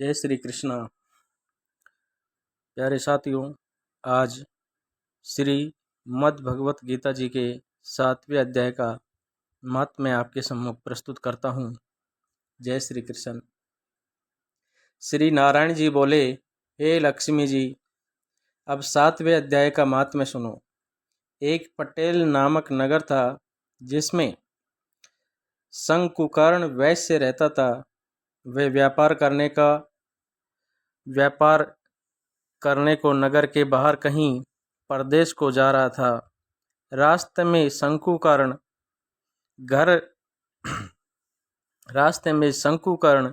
जय श्री कृष्णा। प्यारे साथियों, आज श्री मद् भगवत गीता जी के 7वें अध्याय का महत्व मैं आपके सम्मुख प्रस्तुत करता हूँ। जय श्री कृष्ण। श्री नारायण जी बोले, हे लक्ष्मी जी, अब 7वें अध्याय का महात्म्य सुनो। एक पटेल नामक नगर था जिसमें शंकुकर्ण वैश्य रहता था। वह व्यापार करने को नगर के बाहर कहीं परदेश को जा रहा था। रास्ते में शंकुकर्ण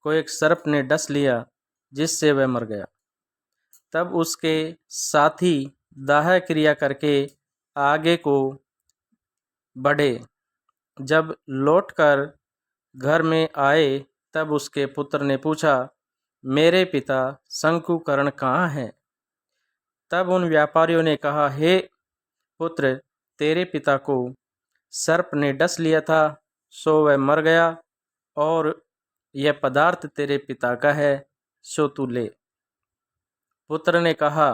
को एक सर्प ने डस लिया, जिससे वह मर गया। तब उसके साथी दाह क्रिया करके आगे को बढ़े। जब लौटकर घर में आए तब उसके पुत्र ने पूछा, मेरे पिता शंकुकर्ण कहाँ हैं? तब उन व्यापारियों ने कहा, हे पुत्र, तेरे पिता को सर्प ने डस लिया था, सो वह मर गया, और यह पदार्थ तेरे पिता का है, सो तू ले। पुत्र ने कहा,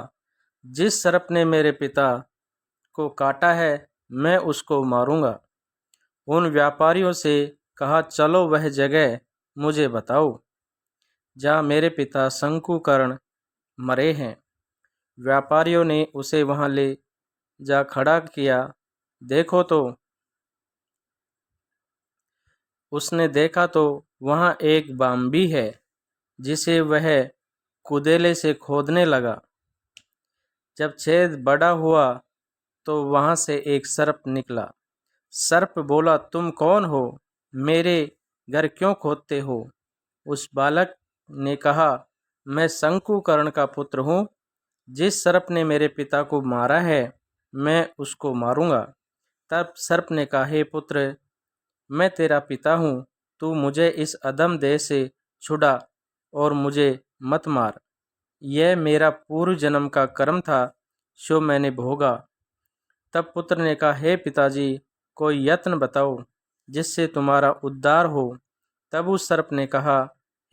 जिस सर्प ने मेरे पिता को काटा है, मैं उसको मारूंगा। उन व्यापारियों से कहा, चलो वह जगह मुझे बताओ जहाँ मेरे पिता शंकुकर्ण मरे हैं। व्यापारियों ने उसे वहां ले जा खड़ा किया। उसने देखा तो वहां एक बांबी है, जिसे वह कुदेले से खोदने लगा। जब छेद बड़ा हुआ तो वहां से एक सर्प निकला। सर्प बोला, तुम कौन हो? मेरे घर क्यों खोदते हो? उस बालक ने कहा, मैं शंकुकर्ण का पुत्र हूँ। जिस सर्प ने मेरे पिता को मारा है, मैं उसको मारूंगा। तब सर्प ने कहा, हे पुत्र, मैं तेरा पिता हूँ, तू मुझे इस अधम देह से छुड़ा और मुझे मत मार। यह मेरा पूर्व जन्म का कर्म था, सो मैंने भोगा। तब पुत्र ने कहा, हे पिताजी, कोई यत्न बताओ जिससे तुम्हारा उद्धार हो। तब उस सर्प ने कहा,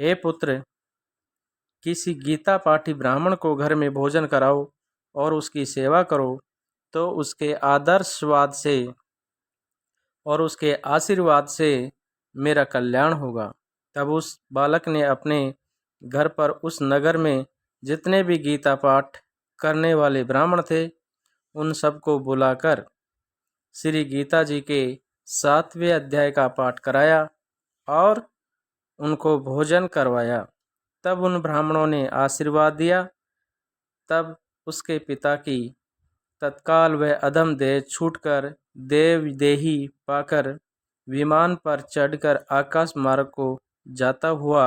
हे पुत्र, किसी गीता पाठी ब्राह्मण को घर में भोजन कराओ और उसकी सेवा करो, तो उसके आशीर्वाद से मेरा कल्याण होगा। तब उस बालक ने अपने घर पर उस नगर में जितने भी गीता पाठ करने वाले ब्राह्मण थे, उन सबको बुलाकर श्री गीता जी के 7वें अध्याय का पाठ कराया और उनको भोजन करवाया। तब उन ब्राह्मणों ने आशीर्वाद दिया। तब उसके पिता की तत्काल वह अधम देह छूटकर देव देही पाकर विमान पर चढ़कर आकाश मार्ग को जाता हुआ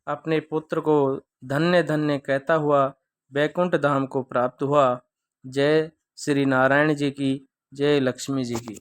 अपने पुत्र को धन्य धन्य कहता हुआ वैकुंठ धाम को प्राप्त हुआ। जय श्री नारायण जी की, जय लक्ष्मी जी की।